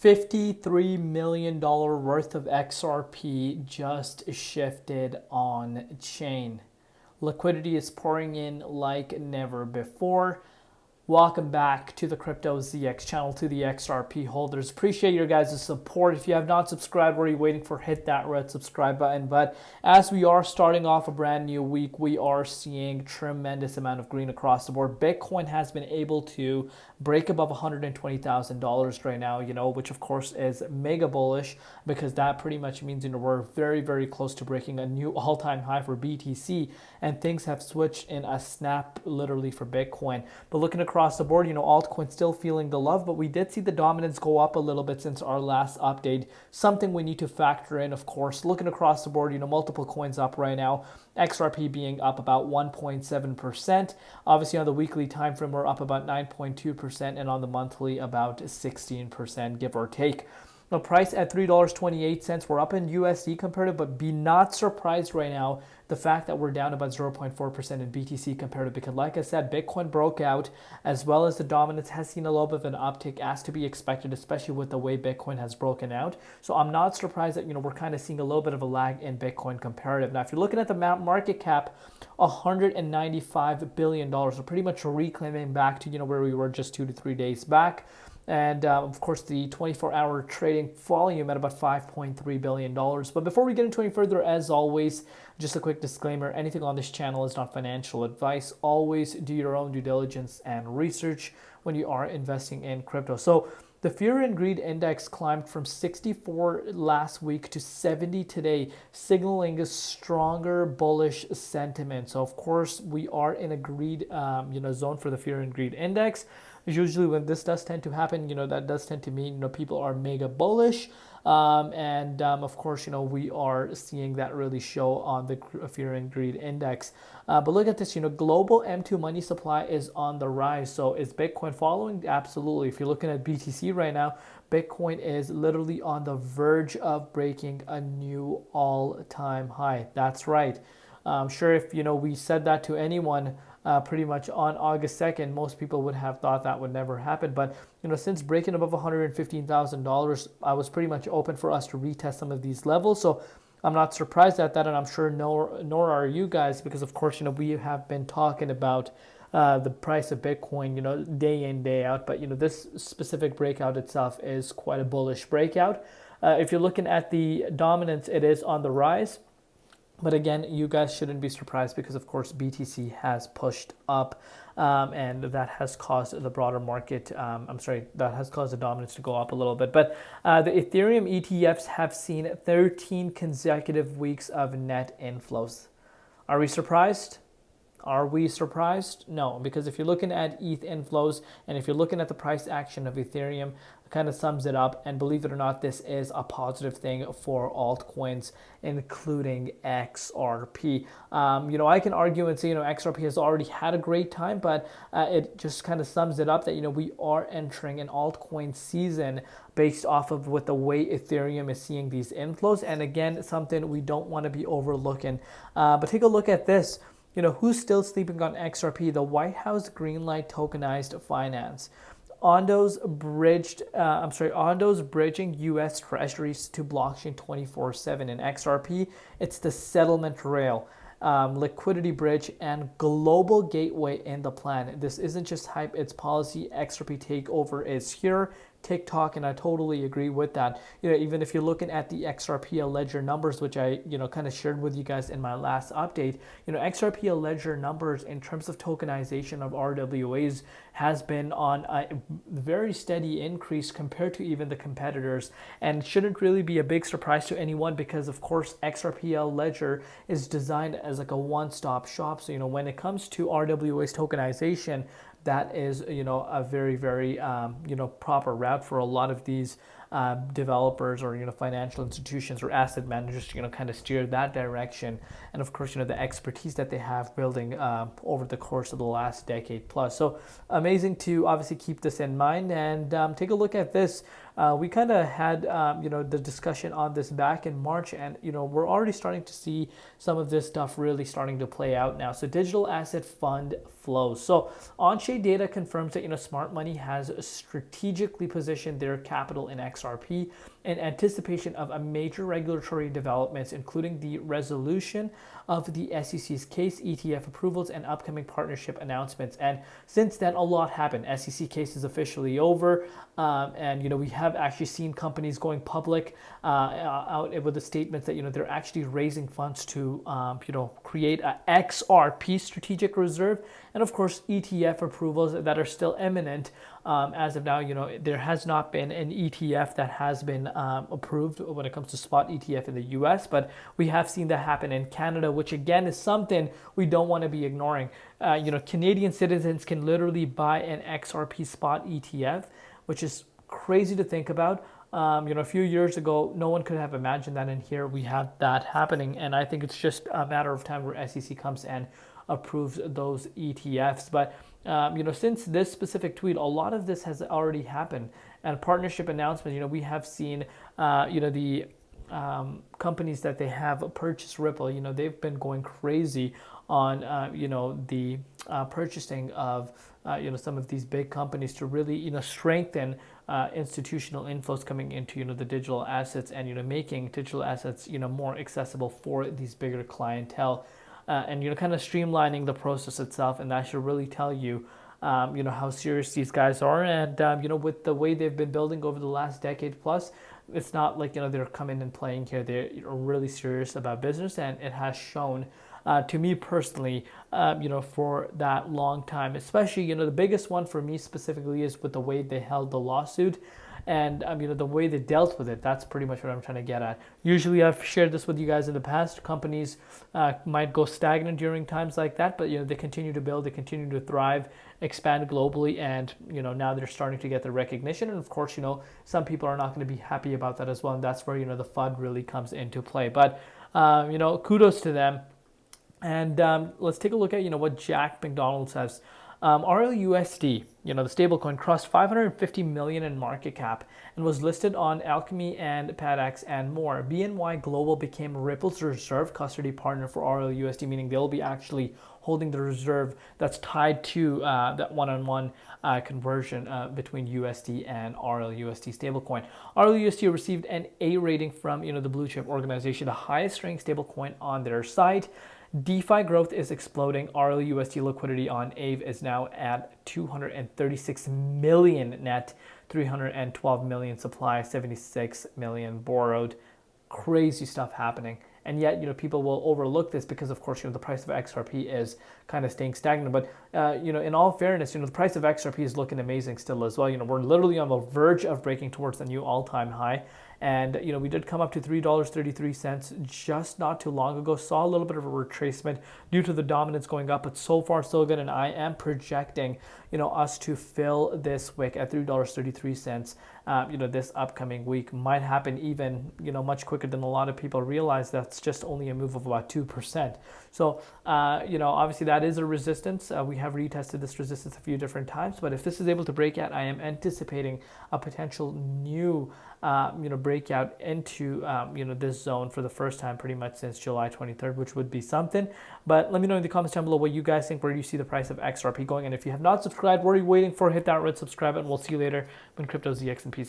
$53 million worth of XRP just shifted on chain. Liquidity is pouring in like never before. Welcome back to the Crypto ZX channel, to the XRP holders. Appreciate your guys' support. If you have not subscribed, what are you waiting for? Hit that red subscribe button. But as we are starting off a brand new week, we are seeing tremendous amount of green across the board. Bitcoin has been able to break above $120,000 right now, which of course is mega bullish, because that pretty much means, we're very, very close to breaking a new all-time high for BTC, and things have switched in a snap literally for Bitcoin. But looking across the board, altcoins still feeling the love, but we did see the dominance go up a little bit since our last update. Something we need to factor in, of course. Looking across the board, multiple coins up right now. XRP being up about 1.7%. Obviously on the weekly time frame, we're up about 9.2%, and on the monthly about 16%, give or take. The price at $3.28. We're up in USD comparative, but be not surprised right now the fact that we're down about 0.4% in BTC comparative, because like I said, Bitcoin broke out, as well as the dominance has seen a little bit of an uptick, as to be expected, especially with the way Bitcoin has broken out. So I'm not surprised that we're kind of seeing a little bit of a lag in Bitcoin comparative. Now, if you're looking at the market cap, $195 billion, so pretty much reclaiming back to where we were just 2 to 3 days back. And of course, the 24-hour trading volume at about $5.3 billion. But before we get into any further, as always, just a quick disclaimer: anything on this channel is not financial advice. Always do your own due diligence and research when you are investing in crypto. So the Fear and Greed Index climbed from 64 last week to 70 today, signaling a stronger bullish sentiment. So of course, we are in a greed zone for the Fear and Greed Index. Usually when this does tend to happen, that does tend to mean, people are mega bullish. Of course, we are seeing that really show on the Fear and Greed Index. But look at this, global M2 money supply is on the rise. So is Bitcoin following? Absolutely. If you're looking at BTC right now, Bitcoin is literally on the verge of breaking a new all-time high. That's right. I'm sure if, we said that to anyone pretty much on August 2nd, most people would have thought that would never happen. But, since breaking above $115,000, I was pretty much open for us to retest some of these levels. So I'm not surprised at that, and I'm sure nor are you guys, because of course, we have been talking about the price of Bitcoin, day in, day out. But, this specific breakout itself is quite a bullish breakout. If you're looking at the dominance, it is on the rise. But again, you guys shouldn't be surprised, because of course BTC has pushed up, and that has caused the broader market, that has caused the dominance to go up a little bit. But the Ethereum ETFs have seen 13 consecutive weeks of net inflows. Are we surprised? Are we surprised? No, because if you're looking at ETH inflows, and if you're looking at the price action of Ethereum, it kind of sums it up. And believe it or not, this is a positive thing for altcoins, including XRP. I can argue and say, XRP has already had a great time, but it just kind of sums it up that, we are entering an altcoin season based off of with the way Ethereum is seeing these inflows. And again, something we don't want to be overlooking. But take a look at this. Who's still sleeping on XRP? The White House greenlight tokenized finance. Ondo's bridging U.S. Treasuries to blockchain 24/7. In XRP, it's the settlement rail, liquidity bridge, and global gateway in the plan. This isn't just hype; it's policy. XRP takeover is here. TikTok, and I totally agree with that. Even if you're looking at the XRP ledger numbers, which I kind of shared with you guys in my last update, XRP ledger numbers in terms of tokenization of RWAs has been on a very steady increase compared to even the competitors, and shouldn't really be a big surprise to anyone, because of course XRP ledger is designed as like a one-stop shop. So when it comes to RWAs tokenization, that is, a very, very, proper route for a lot of these developers or, financial institutions or asset managers to, kind of steer that direction. And of course, the expertise that they have building over the course of the last decade plus. So amazing to obviously keep this in mind, and take a look at this. We kind of had the discussion on this back in March, and we're already starting to see some of this stuff really starting to play out now. So digital asset fund flows. So on-chain data confirms that smart money has strategically positioned their capital in XRP in anticipation of a major regulatory developments, including the resolution of the SEC's case, ETF approvals, and upcoming partnership announcements. And since then, a lot happened. SEC case is officially over, and we have actually seen companies going public out with the statements that they're actually raising funds to create a XRP strategic reserve, and of course ETF approvals that are still imminent. As of now, there has not been an ETF that has been approved when it comes to spot ETF in the US, but we have seen that happen in Canada, which again is something we don't want to be ignoring. Canadian citizens can literally buy an XRP spot ETF, which is crazy to think about. A few years ago, no one could have imagined that, and here we have that happening. And I think it's just a matter of time where SEC comes and approves those ETFs. But since this specific tweet, a lot of this has already happened. And partnership announcements, we have seen, the companies that they have purchased Ripple, they've been going crazy on, the purchasing of, some of these big companies to really, strengthen institutional inflows coming into, the digital assets, and, making digital assets, more accessible for these bigger clientele. And kind of streamlining the process itself, and that should really tell you, how serious these guys are. And with the way they've been building over the last decade plus, it's not like they're coming and playing here. They're really serious about business, and it has shown to me personally, for that long time. Especially, the biggest one for me specifically is with the way they held the lawsuit. And the way they dealt with it, that's pretty much what I'm trying to get at. Usually I've shared this with you guys in the past. Companies might go stagnant during times like that, but they continue to build, they continue to thrive, expand globally, and now they're starting to get the recognition. And of course, some people are not going to be happy about that as well, and that's where the FUD really comes into play. But kudos to them. And let's take a look at what Jack McDonald says. RLUSD, the stablecoin, crossed 550 million in market cap and was listed on Alchemy and PADX and more. BNY Global became Ripple's reserve custody partner for RLUSD, meaning they'll be actually holding the reserve that's tied to that one-on-one conversion between USD and RLUSD stablecoin. RLUSD received an A rating from the blue chip organization, the highest ranked stablecoin on their site. DeFi growth is exploding. RLUSD liquidity on Aave is now at 236 million net, 312 million supply, 76 million borrowed. Crazy stuff happening. And yet, people will overlook this because, of course, the price of XRP is kind of staying stagnant. But, in all fairness, the price of XRP is looking amazing still as well. We're literally on the verge of breaking towards the new all-time high. And, we did come up to $3.33 just not too long ago. Saw a little bit of a retracement due to the dominance going up, but so far so good. And I am projecting, us to fill this wick at $3.33. This upcoming week might happen even, much quicker than a lot of people realize. That's just only a move of about 2%. So, obviously that is a resistance. We have retested this resistance a few different times, but if this is able to break out, I am anticipating a potential new, breakout into, this zone for the first time pretty much since July 23rd, which would be something. But let me know in the comments down below what you guys think. Where do you see the price of XRP going? And if you have not subscribed, what are you waiting for? Hit that red subscribe button. We'll see you later when Crypto ZX and peace.